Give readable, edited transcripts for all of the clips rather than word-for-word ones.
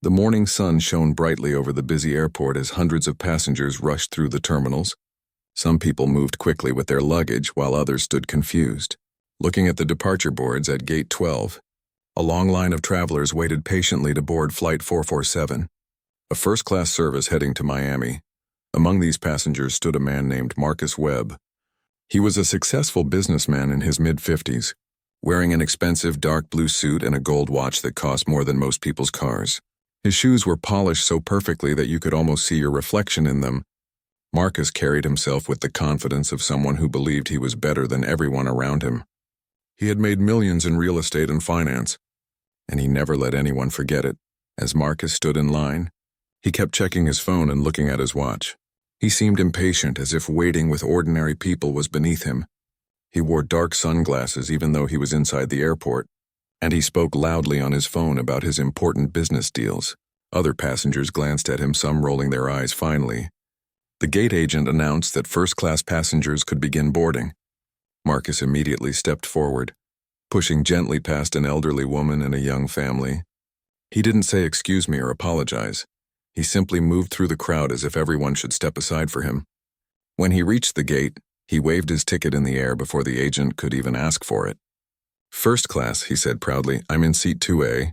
The morning sun shone brightly over the busy airport as hundreds of passengers rushed through the terminals. Some people moved quickly with their luggage while others stood confused, looking at the departure boards at Gate 12. A long line of travelers waited patiently to board Flight 447, a first-class service heading to Miami. Among these passengers stood a man named Marcus Webb. He was a successful businessman in his mid-50s, wearing an expensive dark blue suit and a gold watch that cost more than most people's cars. His shoes were polished so perfectly that you could almost see your reflection in them. Marcus carried himself with the confidence of someone who believed he was better than everyone around him. He had made millions in real estate and finance, and he never let anyone forget it. As Marcus stood in line, he kept checking his phone and looking at his watch. He seemed impatient, as if waiting with ordinary people was beneath him. He wore dark sunglasses even though he was inside the airport, and he spoke loudly on his phone about his important business deals. Other passengers glanced at him, some rolling their eyes. Finally, the gate agent announced that first-class passengers could begin boarding. Marcus immediately stepped forward, pushing gently past an elderly woman and a young family. He didn't say excuse me or apologize. He simply moved through the crowd as if everyone should step aside for him. When he reached the gate, he waved his ticket in the air before the agent could even ask for it. "First class," he said proudly. "I'm in seat 2A.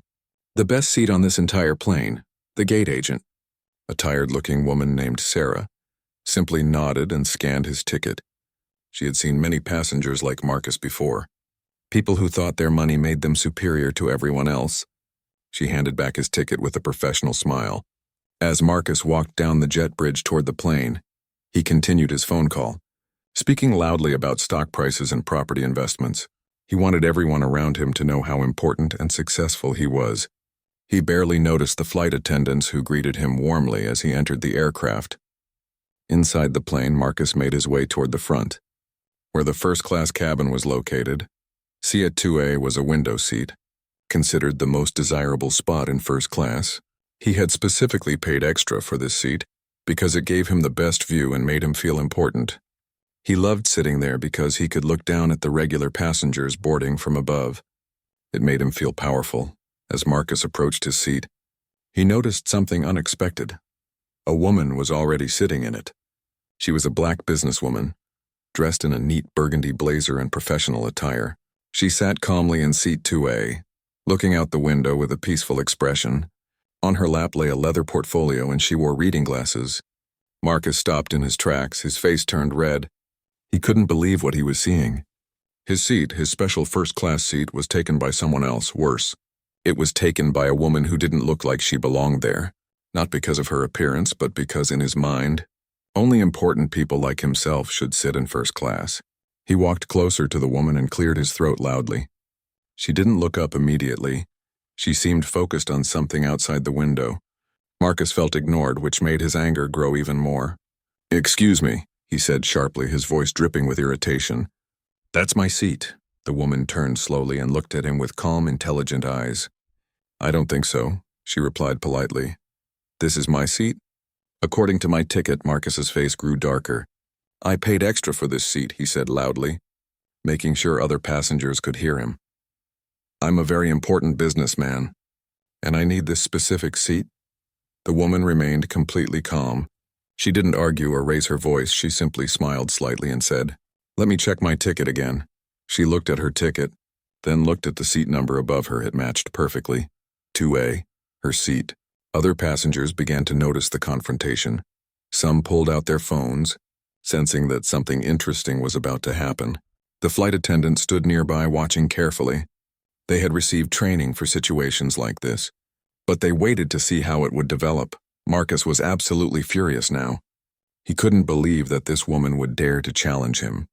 The best seat on this entire plane." The gate agent, a tired-looking woman named Sarah, simply nodded and scanned his ticket. She had seen many passengers like Marcus before, people who thought their money made them superior to everyone else. She handed back his ticket with a professional smile. As Marcus walked down the jet bridge toward the plane, he continued his phone call, speaking loudly about stock prices and property investments. He wanted everyone around him to know how important and successful he was. He barely noticed the flight attendants who greeted him warmly as he entered the aircraft. Inside the plane, Marcus made his way toward the front, where the first-class cabin was located. Seat 2A was a window seat, considered the most desirable spot in first class. He had specifically paid extra for this seat because it gave him the best view and made him feel important. He loved sitting there because he could look down at the regular passengers boarding from above. It made him feel powerful. As Marcus approached his seat, he noticed something unexpected. A woman was already sitting in it. She was a black businesswoman, dressed in a neat burgundy blazer and professional attire. She sat calmly in seat 2A, looking out the window with a peaceful expression. On her lap lay a leather portfolio and she wore reading glasses. Marcus stopped in his tracks, his face turned red. He couldn't believe what he was seeing. His seat, his special first-class seat, was taken by someone else. Worse, it was taken by a woman who didn't look like she belonged there, not because of her appearance, but because in his mind, only important people like himself should sit in first class. He walked closer to the woman and cleared his throat loudly. She didn't look up immediately. She seemed focused on something outside the window. Marcus felt ignored, which made his anger grow even more. "Excuse me," he said sharply, his voice dripping with irritation. "That's my seat." The woman turned slowly and looked at him with calm, intelligent eyes. "I don't think so," she replied politely. "This is my seat?" "According to my ticket," Marcus's face grew darker. "I paid extra for this seat," he said loudly, making sure other passengers could hear him. "I'm a very important businessman, and I need this specific seat." The woman remained completely calm. She didn't argue or raise her voice. She simply smiled slightly and said, "Let me check my ticket again." She looked at her ticket, then looked at the seat number above her. It matched perfectly. 2A, her seat. Other passengers began to notice the confrontation. Some pulled out their phones, sensing that something interesting was about to happen. The flight attendant stood nearby watching carefully. They had received training for situations like this, but they waited to see how it would develop. Marcus was absolutely furious now. He couldn't believe that this woman would dare to challenge him.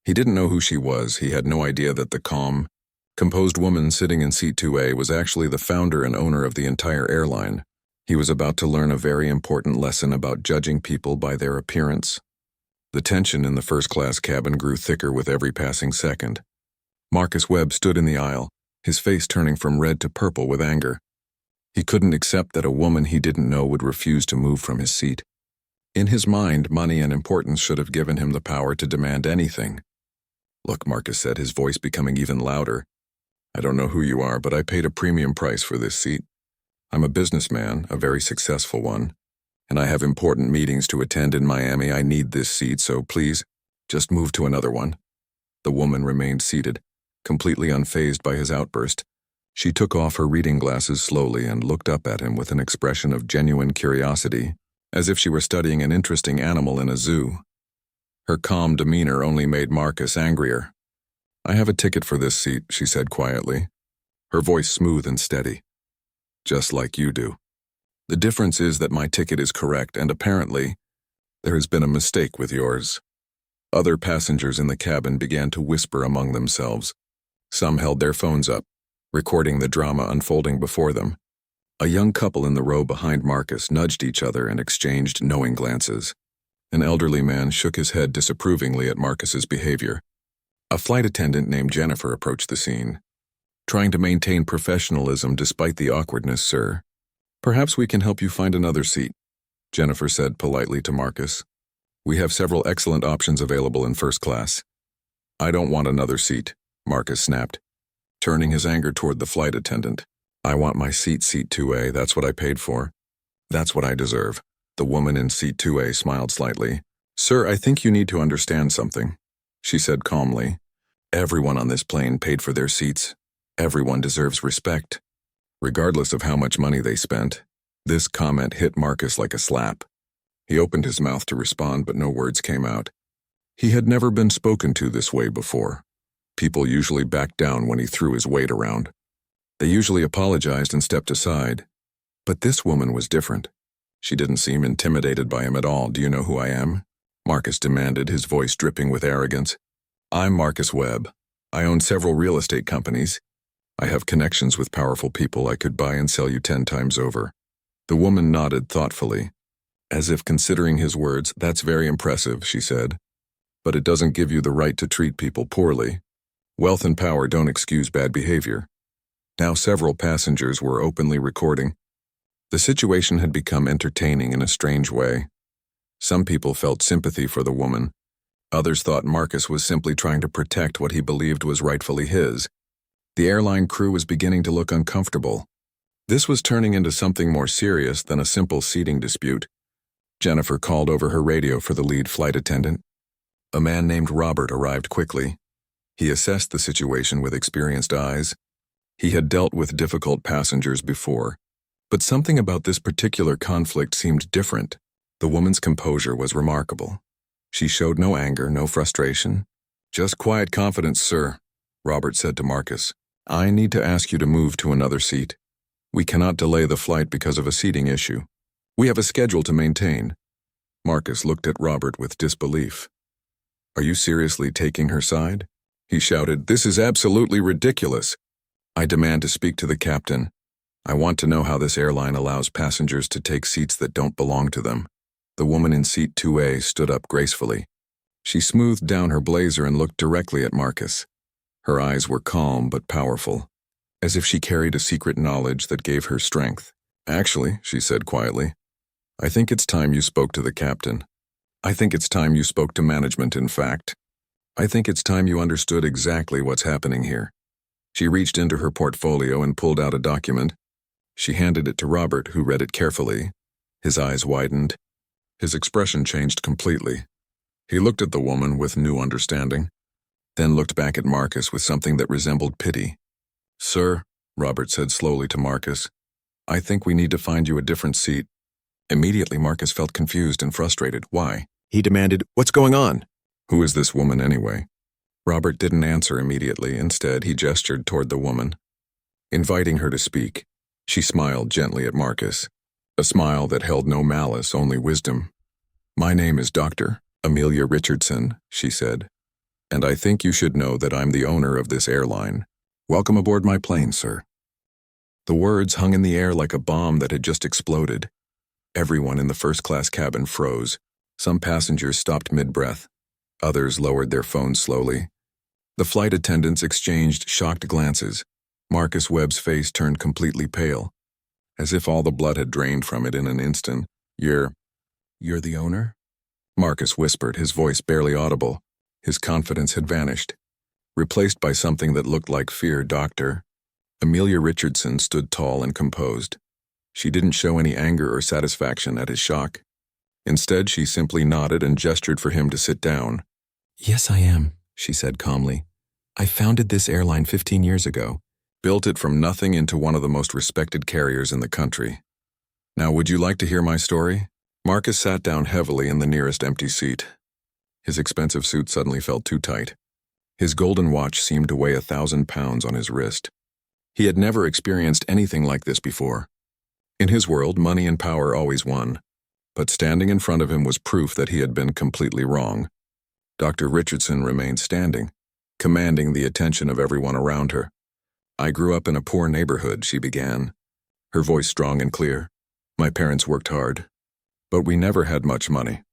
He didn't know who she was. He had no idea that the calm, composed woman sitting in seat 2A was actually the founder and owner of the entire airline. He was about to learn a very important lesson about judging people by their appearance. The tension in the first-class cabin grew thicker with every passing second. Marcus Webb stood in the aisle, his face turning from red to purple with anger. He couldn't accept that a woman he didn't know would refuse to move from his seat. In his mind, money and importance should have given him the power to demand anything. "Look," Marcus said, his voice becoming even louder. "I don't know who you are, but I paid a premium price for this seat. I'm a businessman, a very successful one, and I have important meetings to attend in Miami. I need this seat, so please, just move to another one." The woman remained seated, completely unfazed by his outburst. She took off her reading glasses slowly and looked up at him with an expression of genuine curiosity, as if she were studying an interesting animal in a zoo. Her calm demeanor only made Marcus angrier. "I have a ticket for this seat," she said quietly, her voice smooth and steady. "Just like you do. The difference is that my ticket is correct, and apparently, there has been a mistake with yours." Other passengers in the cabin began to whisper among themselves. Some held their phones up, recording the drama unfolding before them. A young couple in the row behind Marcus nudged each other and exchanged knowing glances. An elderly man shook his head disapprovingly at Marcus's behavior. A flight attendant named Jennifer approached the scene. "Trying to maintain professionalism despite the awkwardness, sir. Perhaps we can help you find another seat," Jennifer said politely to Marcus. "We have several excellent options available in first class." "I don't want another seat," Marcus snapped, turning his anger toward the flight attendant. "I want my seat 2A, that's what I paid for. That's what I deserve." The woman in seat 2A smiled slightly. "Sir, I think you need to understand something," she said calmly. "Everyone on this plane paid for their seats. Everyone deserves respect, regardless of how much money they spent." This comment hit Marcus like a slap. He opened his mouth to respond, but no words came out. He had never been spoken to this way before. People usually backed down when he threw his weight around. They usually apologized and stepped aside. But this woman was different. She didn't seem intimidated by him at all. "Do you know who I am?" Marcus demanded, his voice dripping with arrogance. "I'm Marcus Webb. I own several real estate companies. I have connections with powerful people. I could buy and sell you 10 times over." The woman nodded thoughtfully, as if considering his words. "That's very impressive," she said. "But it doesn't give you the right to treat people poorly. Wealth and power don't excuse bad behavior." Now several passengers were openly recording. The situation had become entertaining in a strange way. Some people felt sympathy for the woman. Others thought Marcus was simply trying to protect what he believed was rightfully his. The airline crew was beginning to look uncomfortable. This was turning into something more serious than a simple seating dispute. Jennifer called over her radio for the lead flight attendant. A man named Robert arrived quickly. He assessed the situation with experienced eyes. He had dealt with difficult passengers before, but something about this particular conflict seemed different. The woman's composure was remarkable. She showed no anger, no frustration. "Just quiet confidence, sir," Robert said to Marcus. "I need to ask you to move to another seat. We cannot delay the flight because of a seating issue. We have a schedule to maintain." Marcus looked at Robert with disbelief. "Are you seriously taking her side?" he shouted. "This is absolutely ridiculous. I demand to speak to the captain. I want to know how this airline allows passengers to take seats that don't belong to them." The woman in seat 2A stood up gracefully. She smoothed down her blazer and looked directly at Marcus. Her eyes were calm but powerful, as if she carried a secret knowledge that gave her strength. "Actually," she said quietly, "I think it's time you spoke to the captain. I think it's time you spoke to management, in fact. I think it's time you understood exactly what's happening here." She reached into her portfolio and pulled out a document. She handed it to Robert, who read it carefully. His eyes widened. His expression changed completely. He looked at the woman with new understanding, then looked back at Marcus with something that resembled pity. "Sir," Robert said slowly to Marcus, "I think we need to find you a different seat." Immediately, Marcus felt confused and frustrated. "Why?" he demanded. "What's going on?" "Who is this woman anyway?" Robert didn't answer immediately. Instead, he gestured toward the woman, inviting her to speak. She smiled gently at Marcus, a smile that held no malice, only wisdom. "My name is Dr. Amelia Richardson," she said, "and I think you should know that I'm the owner of this airline. Welcome aboard my plane, sir." The words hung in the air like a bomb that had just exploded. Everyone in the first-class cabin froze. Some passengers stopped mid-breath. Others lowered their phones slowly. The flight attendants exchanged shocked glances. Marcus Webb's face turned completely pale, as if all the blood had drained from it in an instant. You're the owner?" Marcus whispered, his voice barely audible. His confidence had vanished, replaced by something that looked like fear. Dr. Amelia Richardson stood tall and composed. She didn't show any anger or satisfaction at his shock. Instead, she simply nodded and gestured for him to sit down. "Yes, I am," she said calmly. "I founded this airline 15 years ago. Built it from nothing into one of the most respected carriers in the country. Now, would you like to hear my story?" Marcus sat down heavily in the nearest empty seat. His expensive suit suddenly felt too tight. His golden watch seemed to weigh 1,000 pounds on his wrist. He had never experienced anything like this before. In his world, money and power always won. But standing in front of him was proof that he had been completely wrong. Dr. Richardson remained standing, commanding the attention of everyone around her. "I grew up in a poor neighborhood," she began, her voice strong and clear. "My parents worked hard, but we never had much money.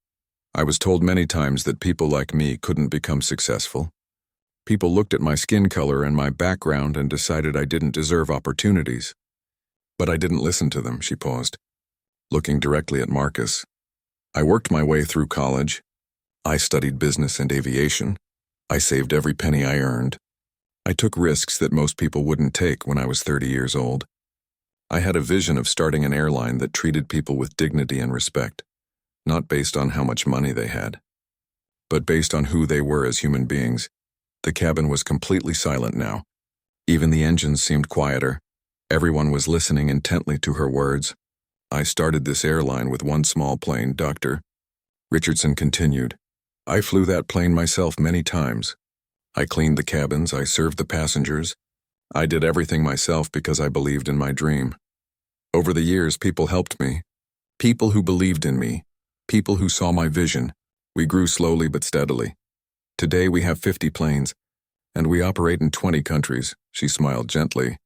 I was told many times that people like me couldn't become successful. People looked at my skin color and my background and decided I didn't deserve opportunities. But I didn't listen to them," she paused, looking directly at Marcus. "I worked my way through college. I studied business and aviation. I saved every penny I earned. I took risks that most people wouldn't take when I was 30 years old. I had a vision of starting an airline that treated people with dignity and respect, not based on how much money they had, but based on who they were as human beings." The cabin was completely silent now. Even the engines seemed quieter. Everyone was listening intently to her words. "I started this airline with one small plane, Dr. Richardson continued. "I flew that plane myself many times. I cleaned the cabins, I served the passengers. I did everything myself because I believed in my dream. Over the years, people helped me. People who believed in me. People who saw my vision. We grew slowly but steadily. Today we have 50 planes, and we operate in 20 countries," she smiled gently.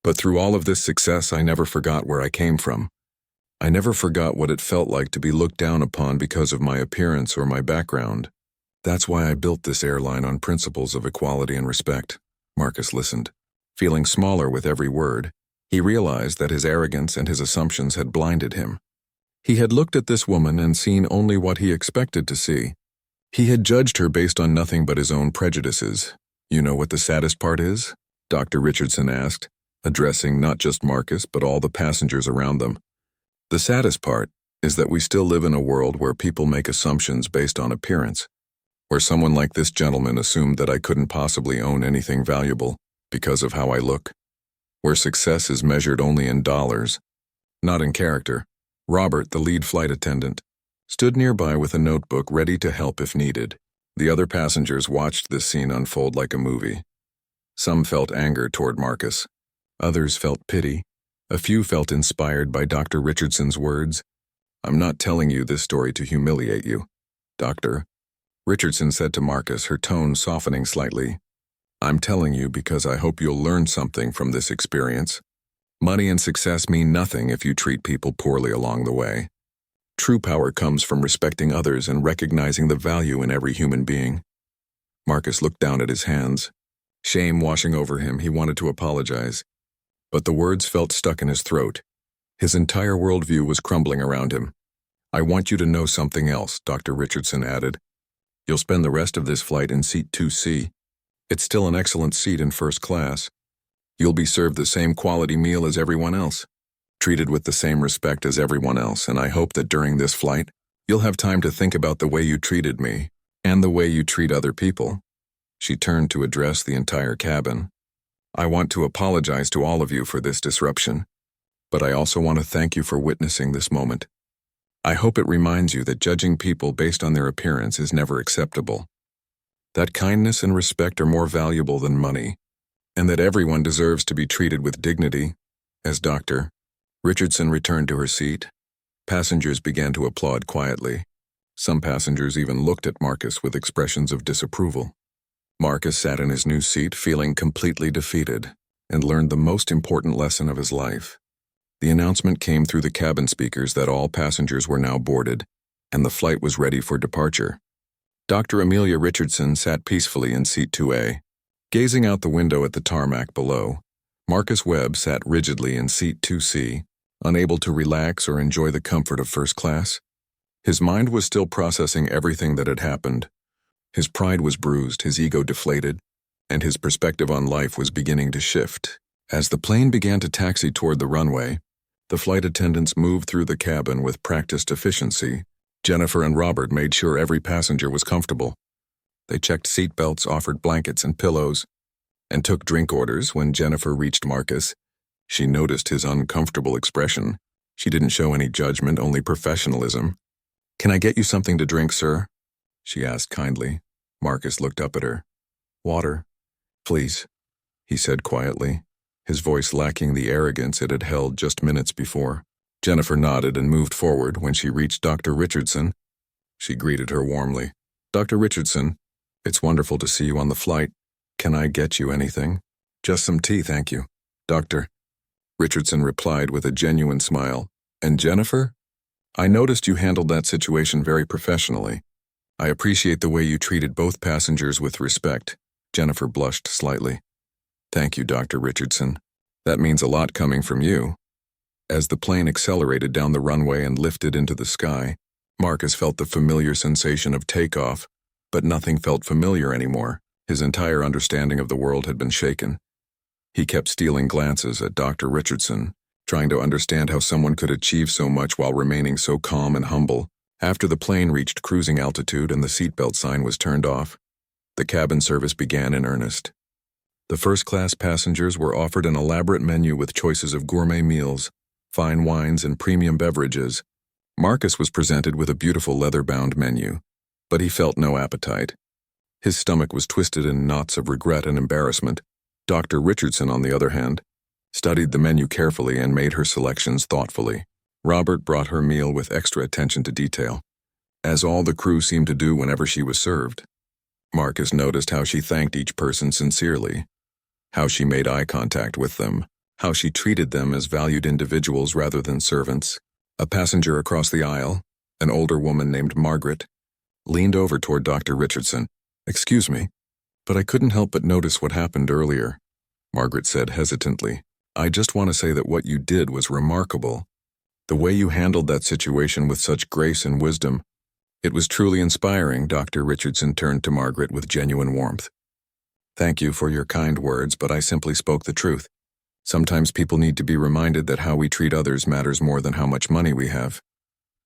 "But through all of this success, I never forgot where I came from. I never forgot what it felt like to be looked down upon because of my appearance or my background. That's why I built this airline on principles of equality and respect." Marcus listened, feeling smaller with every word. He realized that his arrogance and his assumptions had blinded him. He had looked at this woman and seen only what he expected to see. He had judged her based on nothing but his own prejudices. "You know what the saddest part is?" Dr. Richardson asked, addressing not just Marcus but all the passengers around them. "The saddest part is that we still live in a world where people make assumptions based on appearance, where someone like this gentleman assumed that I couldn't possibly own anything valuable because of how I look, where success is measured only in dollars, not in character." Robert, the lead flight attendant, stood nearby with a notebook ready to help if needed. The other passengers watched this scene unfold like a movie. Some felt anger toward Marcus. Others felt pity. A few felt inspired by Dr. Richardson's words. "I'm not telling you this story to humiliate you, Doctor," Richardson said to Marcus, her tone softening slightly. "I'm telling you because I hope you'll learn something from this experience. Money and success mean nothing if you treat people poorly along the way. True power comes from respecting others and recognizing the value in every human being." Marcus looked down at his hands. Shame washing over him, he wanted to apologize. But the words felt stuck in his throat. His entire worldview was crumbling around him. "I want you to know something else," Dr. Richardson added. "You'll spend the rest of this flight in seat 2C. It's still an excellent seat in first class. You'll be served the same quality meal as everyone else, treated with the same respect as everyone else, and I hope that during this flight, you'll have time to think about the way you treated me and the way you treat other people." She turned to address the entire cabin. "I want to apologize to all of you for this disruption, but I also want to thank you for witnessing this moment. I hope it reminds you that judging people based on their appearance is never acceptable, that kindness and respect are more valuable than money, and that everyone deserves to be treated with dignity." As Dr. Richardson returned to her seat, passengers began to applaud quietly. Some passengers even looked at Marcus with expressions of disapproval. Marcus sat in his new seat feeling completely defeated and learned the most important lesson of his life. The announcement came through the cabin speakers that all passengers were now boarded and the flight was ready for departure. Dr. Amelia Richardson sat peacefully in seat 2A. Gazing out the window at the tarmac below, Marcus Webb sat rigidly in seat 2C, unable to relax or enjoy the comfort of first class. His mind was still processing everything that had happened. His pride was bruised, his ego deflated, and his perspective on life was beginning to shift. As the plane began to taxi toward the runway, The flight attendants moved through the cabin with practiced efficiency. Jennifer and Robert made sure every passenger was comfortable. They checked seatbelts, offered blankets and pillows, and took drink orders. When Jennifer reached Marcus, she noticed his uncomfortable expression. She didn't show any judgment, only professionalism. "Can I get you something to drink, sir?" she asked kindly. Marcus looked up at her. "Water, please," he said quietly, his voice lacking the arrogance it had held just minutes before. Jennifer nodded and moved forward. When she reached Dr. Richardson, she greeted her warmly. "Dr. Richardson, it's wonderful to see you on the flight. Can I get you anything?" "Just some tea, thank you." "Doctor," Richardson replied with a genuine smile. "And Jennifer? I noticed you handled that situation very professionally. I appreciate the way you treated both passengers with respect." Jennifer blushed slightly. "Thank you, Dr. Richardson. That means a lot coming from you." As the plane accelerated down the runway and lifted into the sky, Marcus felt the familiar sensation of takeoff, but nothing felt familiar anymore. His entire understanding of the world had been shaken. He kept stealing glances at Dr. Richardson, trying to understand how someone could achieve so much while remaining so calm and humble. After the plane reached cruising altitude and the seatbelt sign was turned off, the cabin service began in earnest. The first-class passengers were offered an elaborate menu with choices of gourmet meals, fine wines, and premium beverages. Marcus was presented with a beautiful leather-bound menu, but he felt no appetite. His stomach was twisted in knots of regret and embarrassment. Dr. Richardson, on the other hand, studied the menu carefully and made her selections thoughtfully. Robert brought her meal with extra attention to detail, as all the crew seemed to do whenever she was served. Marcus noticed how she thanked each person sincerely, how she made eye contact with them, how she treated them as valued individuals rather than servants. A passenger across the aisle, an older woman named Margaret, leaned over toward Dr. Richardson. "Excuse me, but I couldn't help but notice what happened earlier," Margaret said hesitantly. "I just want to say that what you did was remarkable. The way you handled that situation with such grace and wisdom, it was truly inspiring." Dr. Richardson turned to Margaret with genuine warmth. "Thank you for your kind words, but I simply spoke the truth. Sometimes people need to be reminded that how we treat others matters more than how much money we have."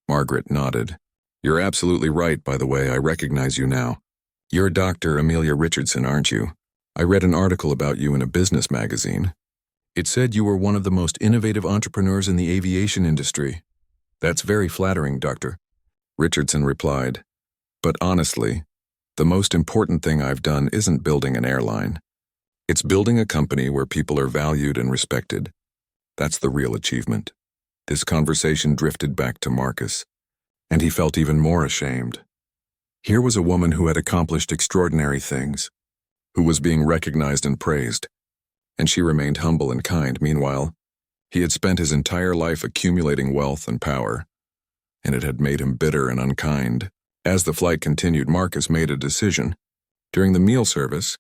Margaret nodded. "You're absolutely right, by the way. I recognize you now. You're Dr. Amelia Richardson, aren't you? I read an article about you in a business magazine. It said you were one of the most innovative entrepreneurs in the aviation industry." "That's very flattering, Doctor," Richardson replied. "But honestly, the most important thing I've done isn't building an airline. It's building a company where people are valued and respected. That's the real achievement." This conversation drifted back to Marcus, and he felt even more ashamed. Here was a woman who had accomplished extraordinary things, who was being recognized and praised, and she remained humble and kind. Meanwhile, he had spent his entire life accumulating wealth and power, and it had made him bitter and unkind. As the flight continued, Marcus made a decision. During the meal service,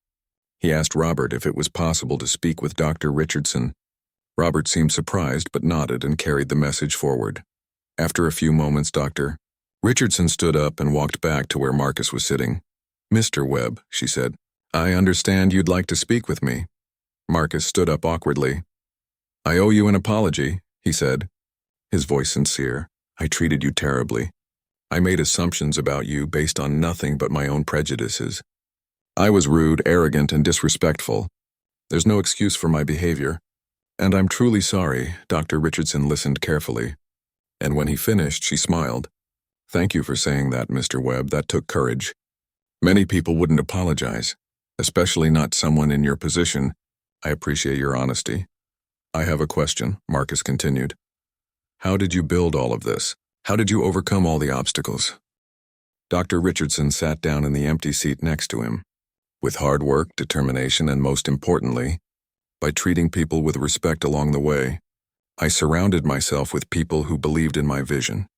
he asked Robert if it was possible to speak with Dr. Richardson. Robert seemed surprised but nodded and carried the message forward. After a few moments, Dr. Richardson stood up and walked back to where Marcus was sitting. "Mr. Webb," she said, "I understand you'd like to speak with me." Marcus stood up awkwardly. "I owe you an apology," he said, his voice sincere. "I treated you terribly. I made assumptions about you based on nothing but my own prejudices. I was rude, arrogant, and disrespectful. There's no excuse for my behavior, and I'm truly sorry." Dr. Richardson listened carefully, and when he finished, she smiled. "Thank you for saying that, Mr. Webb. That took courage. Many people wouldn't apologize, especially not someone in your position. I appreciate your honesty." "I have a question," Marcus continued. "How did you build all of this? How did you overcome all the obstacles?" Dr. Richardson sat down in the empty seat next to him. "With hard work, determination, and most importantly, by treating people with respect along the way, I surrounded myself with people who believed in my vision.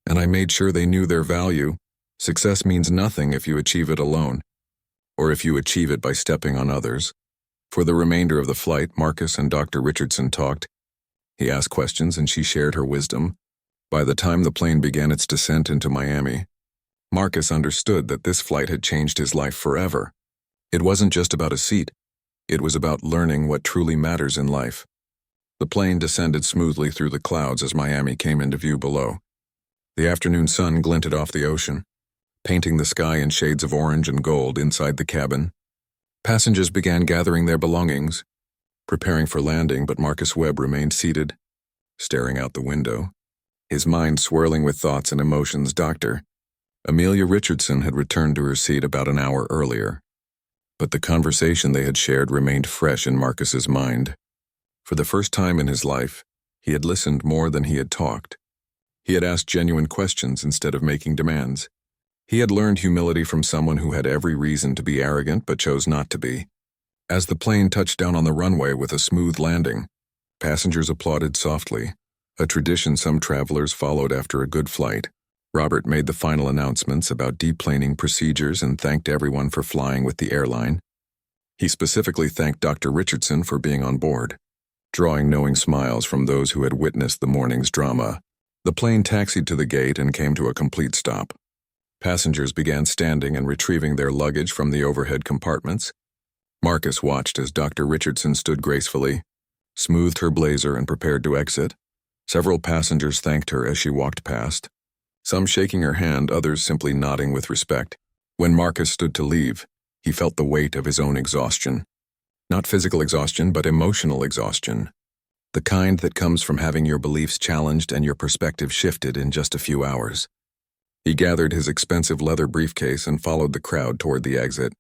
And I made sure they knew their value. Success means nothing if you achieve it alone, or if you achieve it by stepping on others." For the remainder of the flight, Marcus and Dr. Richardson talked. He asked questions and she shared her wisdom. By the time the plane began its descent into Miami, Marcus understood that this flight had changed his life forever. It wasn't just about a seat. It was about learning what truly matters in life. The plane descended smoothly through the clouds as Miami came into view below. The afternoon sun glinted off the ocean, painting the sky in shades of orange and gold inside the cabin. Passengers began gathering their belongings, preparing for landing, but Marcus Webb remained seated, staring out the window, his mind swirling with thoughts and emotions. Dr. Amelia Richardson had returned to her seat about an hour earlier, but the conversation they had shared remained fresh in Marcus's mind. For the first time in his life, he had listened more than he had talked. He had asked genuine questions instead of making demands. He had learned humility from someone who had every reason to be arrogant but chose not to be. As the plane touched down on the runway with a smooth landing, passengers applauded softly, a tradition some travelers followed after a good flight. Robert made the final announcements about deplaning procedures and thanked everyone for flying with the airline. He specifically thanked Dr. Richardson for being on board, drawing knowing smiles from those who had witnessed the morning's drama. The plane taxied to the gate and came to a complete stop. Passengers began standing and retrieving their luggage from the overhead compartments. Marcus watched as Dr. Richardson stood gracefully, smoothed her blazer and prepared to exit. Several passengers thanked her as she walked past, some shaking her hand, others simply nodding with respect. When Marcus stood to leave, he felt the weight of his own exhaustion. Not physical exhaustion, but emotional exhaustion. The kind that comes from having your beliefs challenged and your perspective shifted in just a few hours. He gathered his expensive leather briefcase and followed the crowd toward the exit.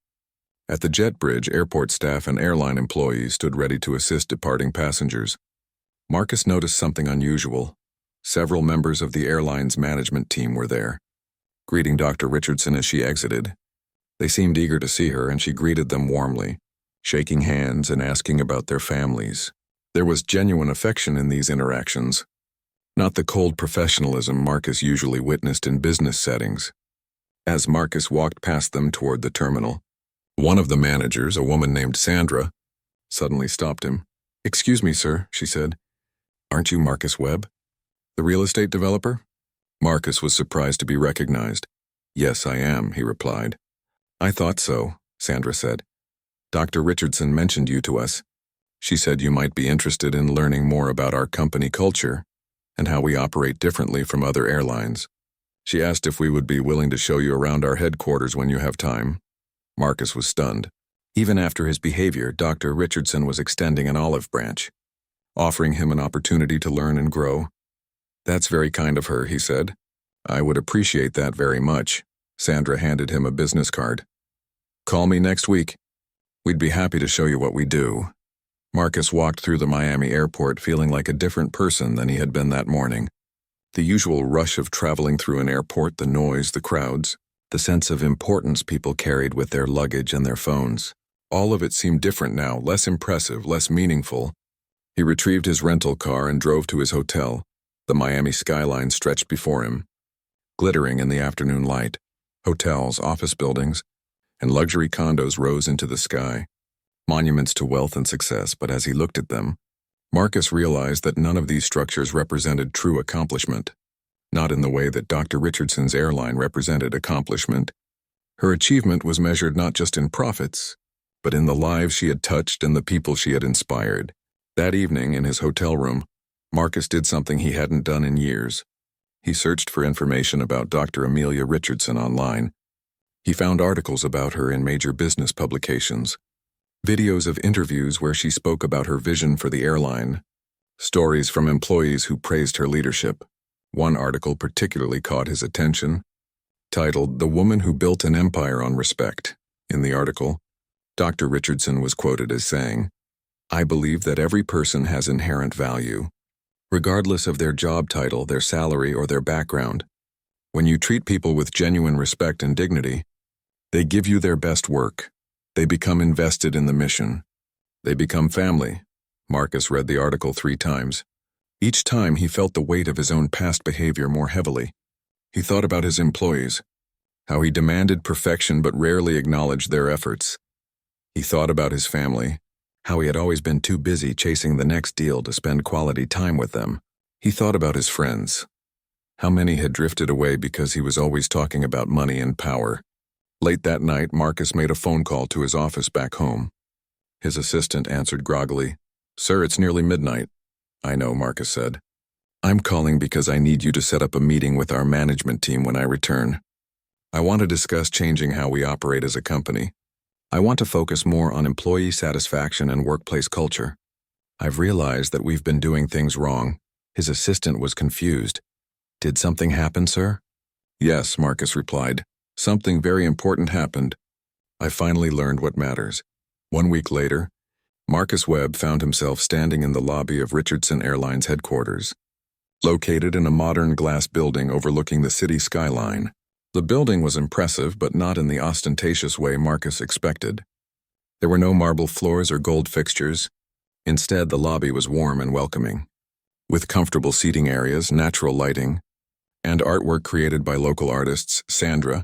At the jet bridge, airport staff and airline employees stood ready to assist departing passengers. Marcus noticed something unusual. Several members of the airline's management team were there, greeting Dr. Richardson as she exited. They seemed eager to see her, and she greeted them warmly, shaking hands and asking about their families. There was genuine affection in these interactions, not the cold professionalism Marcus usually witnessed in business settings. As Marcus walked past them toward the terminal, one of the managers, a woman named Sandra, suddenly stopped him. "Excuse me, sir," she said. "Aren't you Marcus Webb, the real estate developer?" Marcus was surprised to be recognized. "Yes, I am," he replied. "I thought so," Sandra said. "Dr. Richardson mentioned you to us. She said you might be interested in learning more about our company culture and how we operate differently from other airlines. She asked if we would be willing to show you around our headquarters when you have time." Marcus was stunned. Even after his behavior, Dr. Richardson was extending an olive branch, offering him an opportunity to learn and grow. "That's very kind of her," he said. "I would appreciate that very much." Sandra handed him a business card. "Call me next week. We'd be happy to show you what we do." Marcus walked through the Miami airport feeling like a different person than he had been that morning. The usual rush of traveling through an airport, the noise, the crowds, the sense of importance people carried with their luggage and their phones. All of it seemed different now, less impressive, less meaningful. He retrieved his rental car and drove to his hotel. The Miami skyline stretched before him, glittering in the afternoon light. Hotels, office buildings, and luxury condos rose into the sky, monuments to wealth and success. But as he looked at them, Marcus realized that none of these structures represented true accomplishment, not in the way that Dr. Richardson's airline represented accomplishment. Her achievement was measured not just in profits, but in the lives she had touched and the people she had inspired. That evening, in his hotel room, Marcus did something he hadn't done in years. He searched for information about Dr. Amelia Richardson online. He found articles about her in major business publications, videos of interviews where she spoke about her vision for the airline, stories from employees who praised her leadership. One article particularly caught his attention, titled "The Woman Who Built an Empire on Respect." In the article, Dr. Richardson was quoted as saying, "I believe that every person has inherent value, regardless of their job title, their salary, or their background. When you treat people with genuine respect and dignity, they give you their best work. They become invested in the mission. They become family." Marcus read the article 3 times. Each time he felt the weight of his own past behavior more heavily. He thought about his employees, how he demanded perfection but rarely acknowledged their efforts. He thought about his family, how he had always been too busy chasing the next deal to spend quality time with them. He thought about his friends, how many had drifted away because he was always talking about money and power. Late that night, Marcus made a phone call to his office back home. His assistant answered groggily, "Sir, it's nearly midnight. I know, Marcus said. I'm calling because I need you to set up a meeting with our management team when I return. I want to discuss changing how we operate as a company. I want to focus more on employee satisfaction and workplace culture. I've realized that we've been doing things wrong. His assistant was confused. Did something happen, sir? Yes, Marcus replied. Something very important happened. I finally learned what matters. 1 week later, Marcus Webb found himself standing in the lobby of Richardson Airlines headquarters. Located in a modern glass building overlooking the city skyline, the building was impressive but not in the ostentatious way Marcus expected. There were no marble floors or gold fixtures. Instead, the lobby was warm and welcoming, with comfortable seating areas, natural lighting, and artwork created by local artists. Sandra,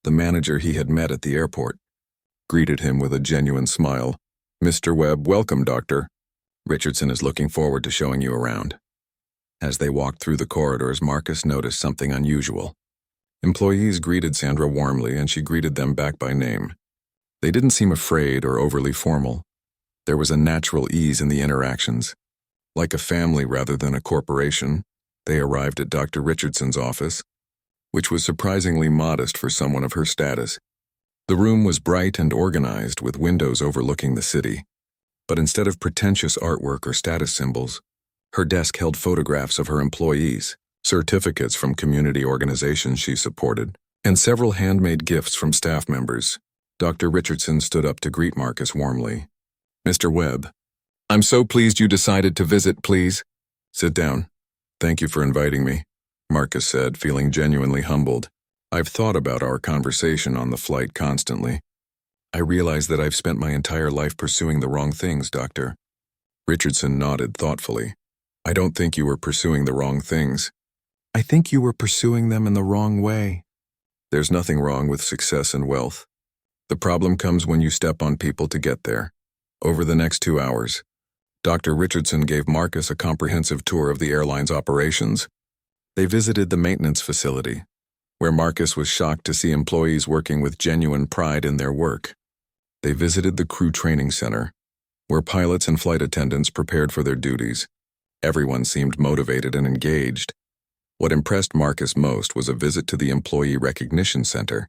the manager he had met at the airport, greeted him with a genuine smile. Mr. Webb, welcome, Doctor. Richardson is looking forward to showing you around. As they walked through the corridors, Marcus noticed something unusual. Employees greeted Sandra warmly, and she greeted them back by name. They didn't seem afraid or overly formal. There was a natural ease in the interactions. Like a family rather than a corporation, they arrived at Dr. Richardson's office, which was surprisingly modest for someone of her status. The room was bright and organized, with windows overlooking the city. But instead of pretentious artwork or status symbols, her desk held photographs of her employees, certificates from community organizations she supported, and several handmade gifts from staff members. Dr. Richardson stood up to greet Marcus warmly. Mr. Webb, I'm so pleased you decided to visit, please. Sit down. Thank you for inviting me, Marcus said, feeling genuinely humbled. I've thought about our conversation on the flight constantly. I realize that I've spent my entire life pursuing the wrong things, Doctor. Richardson nodded thoughtfully. I don't think you were pursuing the wrong things. I think you were pursuing them in the wrong way. There's nothing wrong with success and wealth. The problem comes when you step on people to get there. Over the next 2 hours, Dr. Richardson gave Marcus a comprehensive tour of the airline's operations. They visited the maintenance facility, where Marcus was shocked to see employees working with genuine pride in their work. They visited the crew training center, where pilots and flight attendants prepared for their duties. Everyone seemed motivated and engaged. What impressed Marcus most was a visit to the Employee Recognition Center,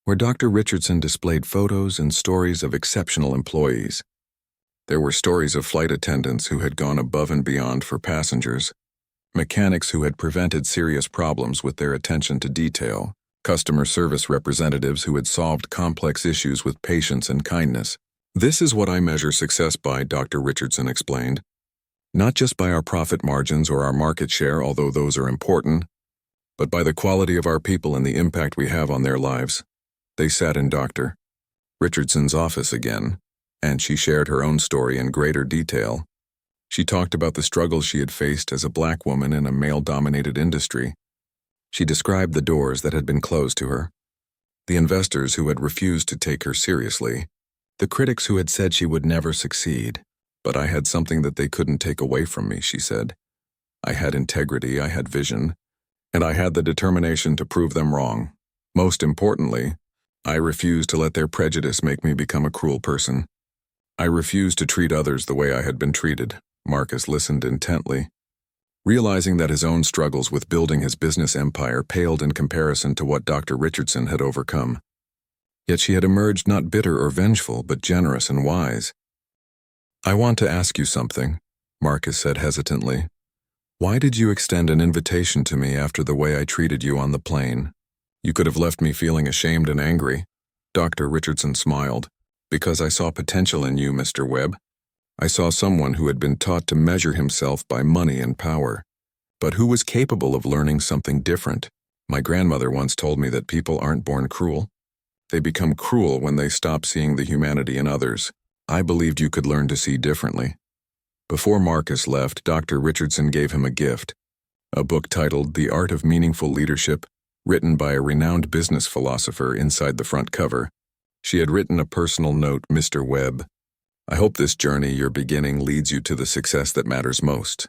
where Dr. Richardson displayed photos and stories of exceptional employees. There were stories of flight attendants who had gone above and beyond for passengers, mechanics who had prevented serious problems with their attention to detail, customer service representatives who had solved complex issues with patience and kindness. This is what I measure success by, Dr. Richardson explained. Not just by our profit margins or our market share, although those are important, but by the quality of our people and the impact we have on their lives. They sat in Dr. Richardson's office again, and she shared her own story in greater detail. She talked about the struggles she had faced as a black woman in a male-dominated industry. She described the doors that had been closed to her, the investors who had refused to take her seriously, the critics who had said she would never succeed. But I had something that they couldn't take away from me, she said. I had integrity, I had vision, and I had the determination to prove them wrong. Most importantly, I refused to let their prejudice make me become a cruel person. I refused to treat others the way I had been treated. Marcus listened intently, realizing that his own struggles with building his business empire paled in comparison to what Dr. Richardson had overcome. Yet she had emerged not bitter or vengeful, but generous and wise. I want to ask you something, Marcus said hesitantly. Why did you extend an invitation to me after the way I treated you on the plane? You could have left me feeling ashamed and angry. Dr. Richardson smiled. Because I saw potential in you, Mr. Webb. I saw someone who had been taught to measure himself by money and power, but who was capable of learning something different. My grandmother once told me that people aren't born cruel. They become cruel when they stop seeing the humanity in others. I believed you could learn to see differently. Before Marcus left, Dr. Richardson gave him a gift, a book titled The Art of Meaningful Leadership, written by a renowned business philosopher. Inside the front cover, she had written a personal note, Mr. Webb. I hope this journey you're beginning leads you to the success that matters most,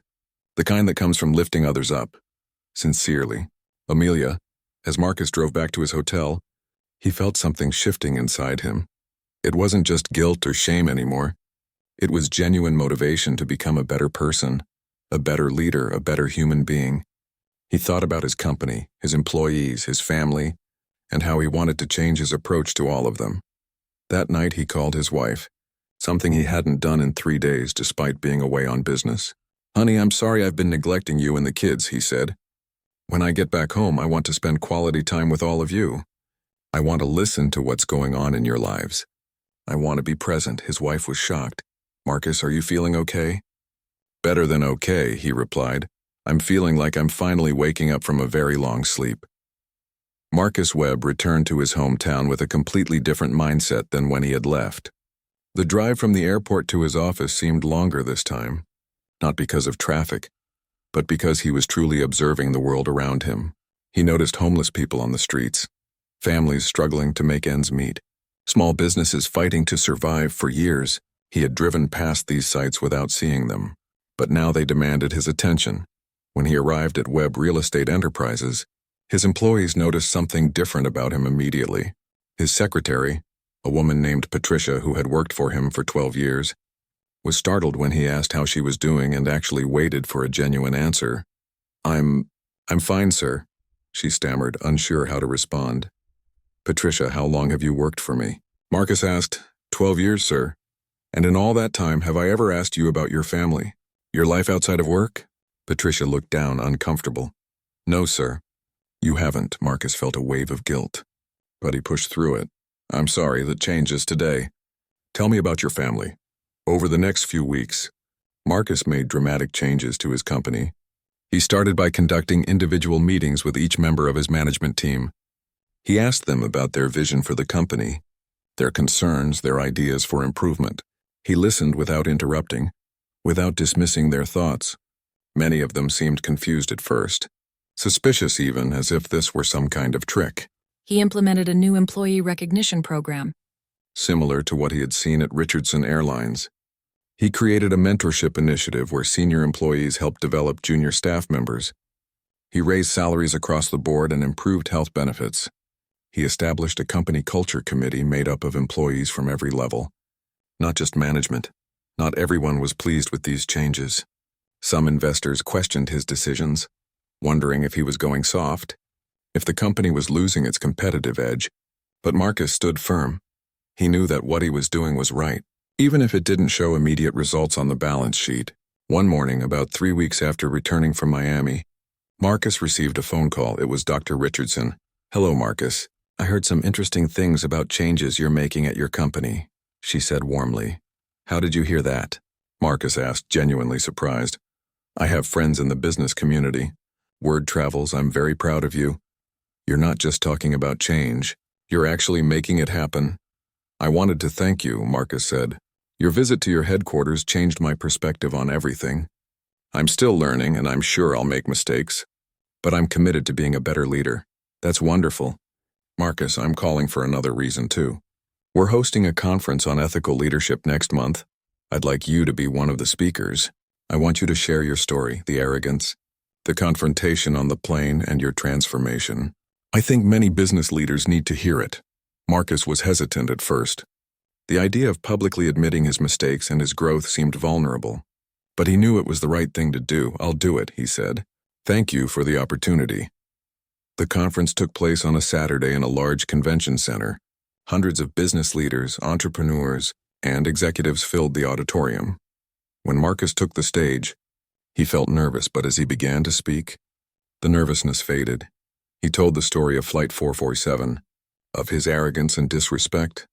the kind that comes from lifting others up. Sincerely, Amelia. As Marcus drove back to his hotel, he felt something shifting inside him. It wasn't just guilt or shame anymore. It was genuine motivation to become a better person. a better leader, a better human being. He thought about his company, his employees, his family, and how he wanted to change his approach to all of them. That night he called his wife, something he hadn't done in 3 days despite being away on business. "Honey, I'm sorry I've been neglecting you and the kids," he said. "When I get back home, I want to spend quality time with all of you. I want to listen to what's going on in your lives. I want to be present." His wife was shocked. "Marcus, are you feeling okay?" "Better than okay," he replied. "I'm feeling like I'm finally waking up from a very long sleep." Marcus Webb returned to his hometown with a completely different mindset than when he had left. The drive from the airport to his office seemed longer this time, not because of traffic, but because he was truly observing the world around him. He noticed homeless people on the streets, families struggling to make ends meet, small businesses fighting to survive for years. He had driven past these sites without seeing them, but now they demanded his attention. When he arrived at Webb Real Estate Enterprises, his employees noticed something different about him immediately. His secretary, a woman named Patricia who had worked for him for 12 years, was startled when he asked how she was doing and actually waited for a genuine answer. I'm fine, sir," she stammered, unsure how to respond. "Patricia, how long have you worked for me?" Marcus asked. 12 years, sir. "And in all that time, have I ever asked you about your family, your life outside of work?" Patricia looked down, uncomfortable. "No, sir." "You haven't." Marcus felt a wave of guilt, but he pushed through it. "I'm sorry, that changes today. Tell me about your family." Over the next few weeks, Marcus made dramatic changes to his company. He started by conducting individual meetings with each member of his management team. He asked them about their vision for the company, their concerns, their ideas for improvement. He listened without interrupting, without dismissing their thoughts. Many of them seemed confused at first, suspicious even, as if this were some kind of trick. He implemented a new employee recognition program, similar to what he had seen at Richardson Airlines. He created a mentorship initiative where senior employees helped develop junior staff members. He raised salaries across the board and improved health benefits. He established a company culture committee made up of employees from every level, not just management. Not everyone was pleased with these changes. Some investors questioned his decisions, wondering if he was going soft, if the company was losing its competitive edge. But Marcus stood firm. He knew that what he was doing was right, even if it didn't show immediate results on the balance sheet. One morning, about 3 weeks after returning from Miami, Marcus received a phone call. It was Dr. Richardson. "Hello, Marcus. I heard some interesting things about changes you're making at your company," she said warmly. "How did you hear that?" Marcus asked, genuinely surprised. "I have friends in the business community. Word travels. I'm very proud of you. You're not just talking about change. You're actually making it happen." "I wanted to thank you," Marcus said. "Your visit to your headquarters changed my perspective on everything. I'm still learning, and I'm sure I'll make mistakes, but I'm committed to being a better leader." "That's wonderful." "Marcus, I'm calling for another reason too. We're hosting a conference on ethical leadership next month. I'd like you to be one of the speakers. I want you to share your story, the arrogance, the confrontation on the plane, and your transformation. I think many business leaders need to hear it." Marcus was hesitant at first. The idea of publicly admitting his mistakes and his growth seemed vulnerable. But he knew it was the right thing to do. "I'll do it," he said. "Thank you for the opportunity." The conference took place on a Saturday in a large convention center. Hundreds of business leaders, entrepreneurs, and executives filled the auditorium. When Marcus took the stage, he felt nervous, but as he began to speak, the nervousness faded. He told the story of Flight 447, of his arrogance and disrespect,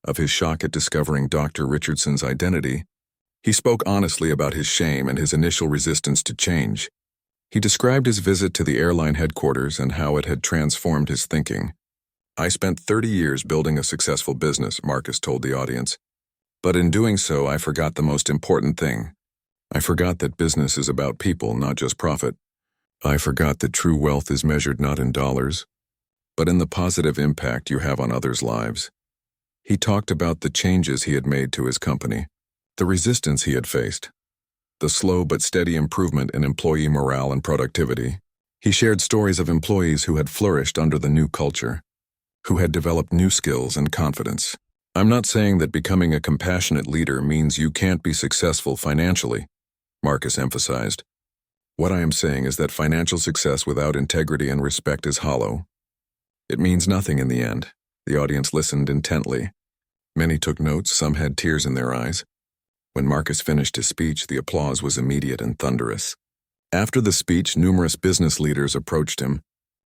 of his shock at discovering Dr. Richardson's identity. He spoke honestly about his shame and his initial resistance to change. He described his visit to the airline headquarters and how it had transformed his thinking. "I spent 30 years building a successful business," Marcus told the audience. "But in doing so, I forgot the most important thing. I forgot that business is about people, not just profit. I forgot that true wealth is measured not in dollars, but in the positive impact you have on others' lives." He talked about the changes he had made to his company, the resistance he had faced, the slow but steady improvement in employee morale and productivity. He shared stories of employees who had flourished under the new culture, who had developed new skills and confidence. "I'm not saying that becoming a compassionate leader means you can't be successful financially," Marcus emphasized. What I am saying is that financial success without integrity and respect is hollow. It means nothing in the end. The audience listened intently. Many took notes, some had tears in their eyes. When Marcus finished his speech, the applause was immediate and thunderous. After the speech, numerous business leaders approached him,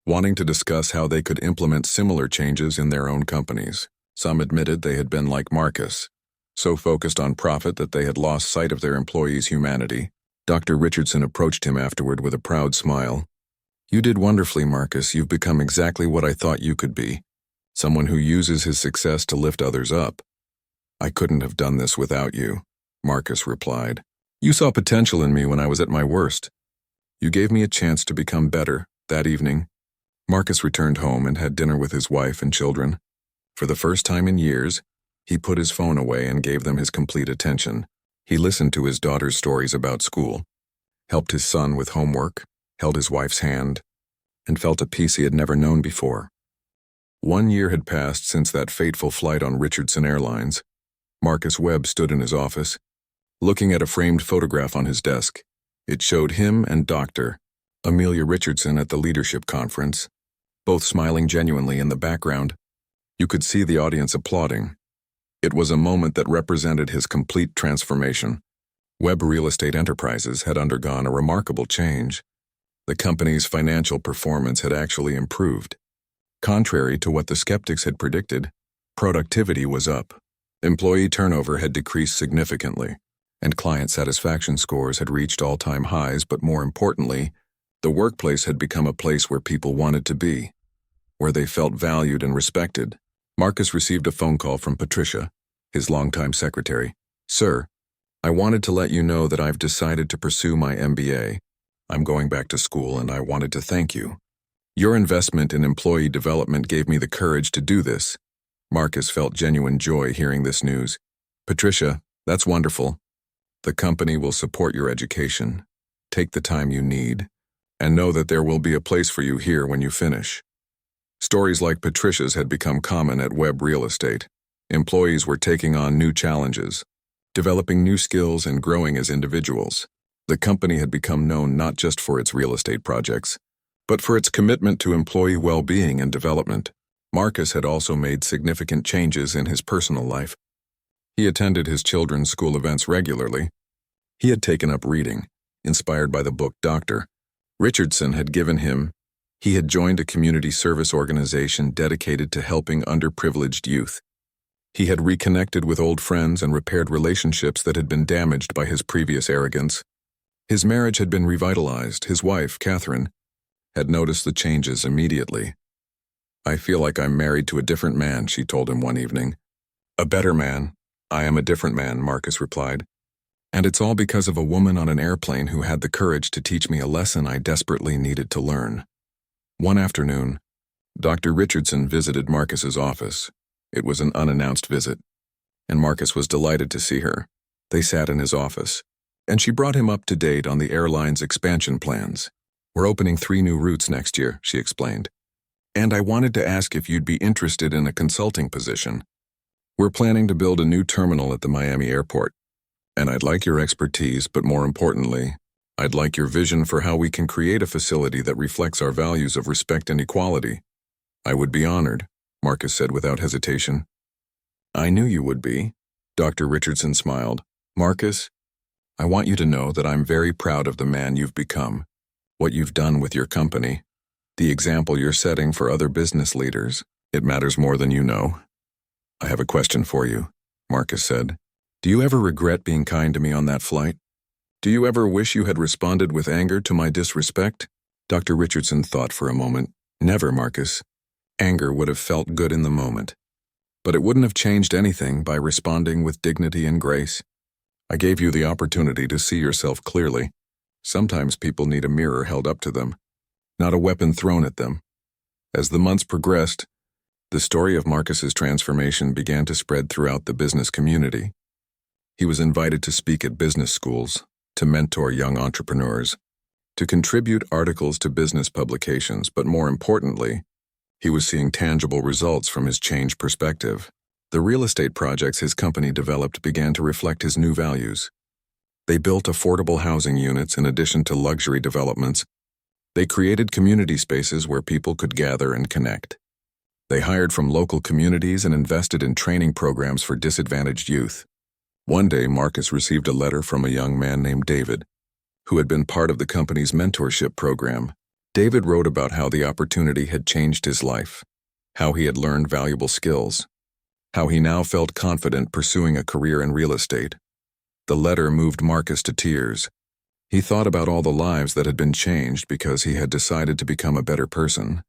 wanting to discuss how they could implement similar changes in their own companies. Some admitted they had been like Marcus, so focused on profit that they had lost sight of their employees' humanity. Dr. Richardson approached him afterward with a proud smile. "You did wonderfully, Marcus. You've become exactly what I thought you could be. Someone who uses his success to lift others up." "I couldn't have done this without you," Marcus replied. "You saw potential in me when I was at my worst. You gave me a chance to become better." That evening, Marcus returned home and had dinner with his wife and children. For the first time in years, he put his phone away and gave them his complete attention. He listened to his daughter's stories about school, helped his son with homework, held his wife's hand, and felt a peace he had never known before. 1 year had passed since that fateful flight on Richardson Airlines. Marcus Webb stood in his office, looking at a framed photograph on his desk. It showed him and Dr. Amelia Richardson at the leadership conference, both smiling genuinely in the background. You could see the audience applauding. It was a moment that represented his complete transformation. Webb Real Estate Enterprises had undergone a remarkable change. The company's financial performance had actually improved. Contrary to what the skeptics had predicted, productivity was up. Employee turnover had decreased significantly, and client satisfaction scores had reached all-time highs, but more importantly, the workplace had become a place where people wanted to be, where they felt valued and respected. Marcus received a phone call from Patricia, his longtime secretary. "Sir, I wanted to let you know that I've decided to pursue my MBA. I'm going back to school and I wanted to thank you. Your investment in employee development gave me the courage to do this." Marcus felt genuine joy hearing this news. "Patricia, that's wonderful. The company will support your education. Take the time you need, and know that there will be a place for you here when you finish." Stories like Patricia's had become common at Webb Real Estate. Employees were taking on new challenges, developing new skills and growing as individuals. The company had become known not just for its real estate projects, but for its commitment to employee well-being and development. Marcus had also made significant changes in his personal life. He attended his children's school events regularly. He had taken up reading, inspired by the book Dr. Richardson had given him. He had joined a community service organization dedicated to helping underprivileged youth. He had reconnected with old friends and repaired relationships that had been damaged by his previous arrogance. His marriage had been revitalized. His wife, Catherine, had noticed the changes immediately. "I feel like I'm married to a different man," she told him one evening. "A better man. I am a different man," Marcus replied. "And it's all because of a woman on an airplane who had the courage to teach me a lesson I desperately needed to learn." One afternoon, Dr. Richardson visited Marcus's office. It was an unannounced visit, and Marcus was delighted to see her. They sat in his office, and she brought him up to date on the airline's expansion plans. "We're opening 3 new routes next year," she explained. "And I wanted to ask if you'd be interested in a consulting position. We're planning to build a new terminal at the Miami airport, and I'd like your expertise, but more importantly, I'd like your vision for how we can create a facility that reflects our values of respect and equality." "I would be honored," Marcus said without hesitation. "I knew you would be," Dr. Richardson smiled. "Marcus, I want you to know that I'm very proud of the man you've become, what you've done with your company, the example you're setting for other business leaders. It matters more than you know." "I have a question for you," Marcus said. "Do you ever regret being kind to me on that flight? Do you ever wish you had responded with anger to my disrespect?" Dr. Richardson thought for a moment. "Never, Marcus. Anger would have felt good in the moment, but it wouldn't have changed anything by responding with dignity and grace. I gave you the opportunity to see yourself clearly. Sometimes people need a mirror held up to them, not a weapon thrown at them." As the months progressed, the story of Marcus's transformation began to spread throughout the business community. He was invited to speak at business schools, to mentor young entrepreneurs, to contribute articles to business publications, but more importantly, he was seeing tangible results from his changed perspective. The real estate projects his company developed began to reflect his new values. They built affordable housing units in addition to luxury developments. They created community spaces where people could gather and connect. They hired from local communities and invested in training programs for disadvantaged youth. One day, Marcus received a letter from a young man named David, who had been part of the company's mentorship program. David wrote about how the opportunity had changed his life, how he had learned valuable skills, how he now felt confident pursuing a career in real estate. The letter moved Marcus to tears. He thought about all the lives that had been changed because he had decided to become a better person.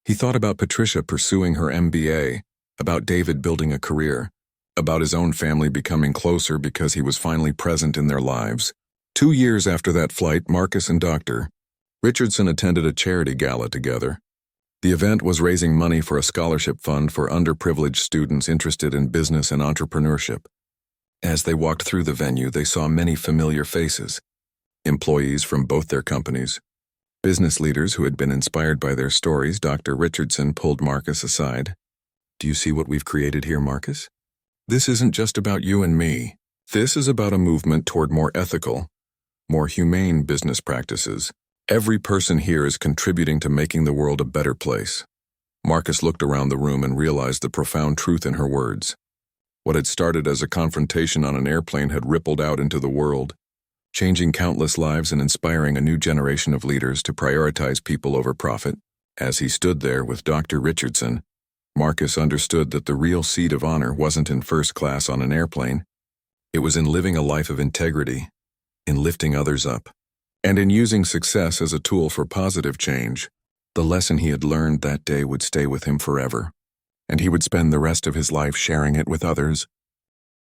He thought about Patricia pursuing her MBA, about David building a career, about his own family becoming closer because he was finally present in their lives. 2 years after that flight, Marcus and Dr. Richardson attended a charity gala together. The event was raising money for a scholarship fund for underprivileged students interested in business and entrepreneurship. As they walked through the venue, they saw many familiar faces, employees from both their companies. Business leaders who had been inspired by their stories. Dr. Richardson pulled Marcus aside. "Do you see what we've created here, Marcus? This isn't just about you and me. This is about a movement toward more ethical, more humane business practices. Every person here is contributing to making the world a better place." Marcus looked around the room and realized the profound truth in her words. What had started as a confrontation on an airplane had rippled out into the world, changing countless lives and inspiring a new generation of leaders to prioritize people over profit. As he stood there with Dr. Richardson, Marcus understood that the real seat of honor wasn't in first class on an airplane. It was in living a life of integrity, in lifting others up, and in using success as a tool for positive change. The lesson he had learned that day would stay with him forever, and he would spend the rest of his life sharing it with others.